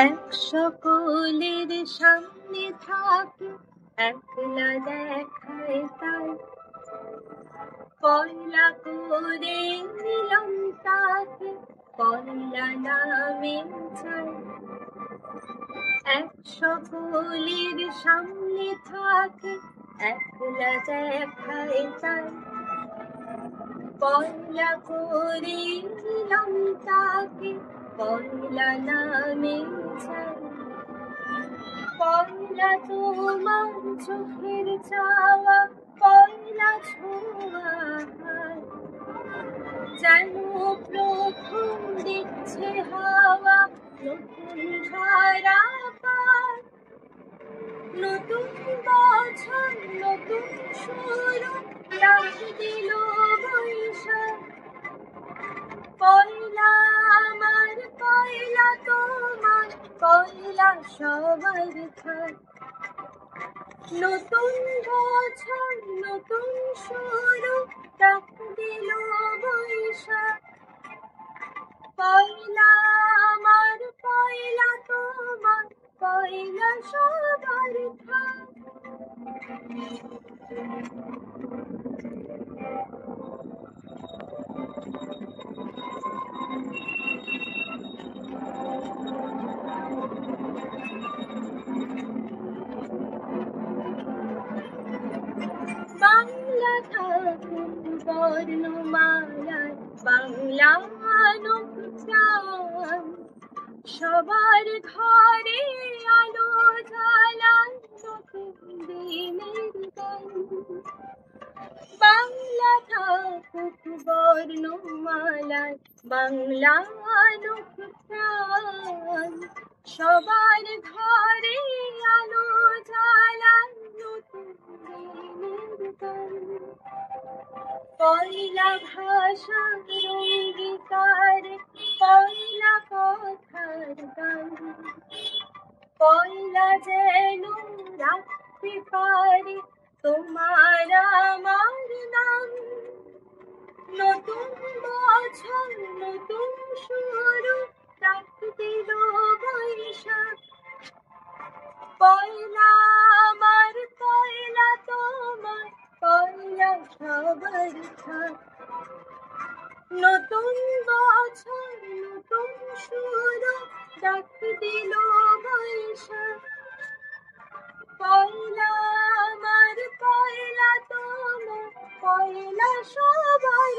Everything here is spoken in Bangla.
এক সকলের সামনে থাকে একলা দেখায় তাই পয়লা করে নিলাম তাকে পয়লা নামে চাই। এক সকলের সামনে থাকে একলা দেখায় তাই পয়লা করে নিলাম তাকে পয়লা নামে চাই। পয়লা তোমার চোখের চাওয়া পয়লা ছোঁয়া যেন প্রথম দিচ্ছে হাওয়া নতুন ধারা পায়। নতুন বছর নতুন শুরু ডাক দিল বৈশাখ। পয়লা আমার পয়লা তোমার পয়লা সবার থাক। নতুন বছর নতুন শুরু ডাক দিল বৈশাখ। পয়লা আমার পয়লা তোমার পয়লা সবার থাক। বাংলা ঠাকুর বর্ণমালায় বাংলা অনুচ্চার সবার ঘরে আলো জ্বালায় নতুন দিনের গান। বাংলা ঠাকুর বর্ণমালায় বাংলা অনুচ্চার সবার ঘরে আলো জ্বালায় নতুন দিনের গান। পয়লা ভাষা অঙ্গীকার পয়লা কথার গান। পয়লা যেন রাখতে পারে তোমার আমার নাম। নতুন বছর নতুন শুরু ডাক দিল বৈশাখ। পয়লা আমার পয়লা তোমার পয়লা সবার থাক। নতুন বছর নতুন শুরু ডাক দিল বৈশাখ। পয়লা আমার পয়লা তোমার পয়লা সবার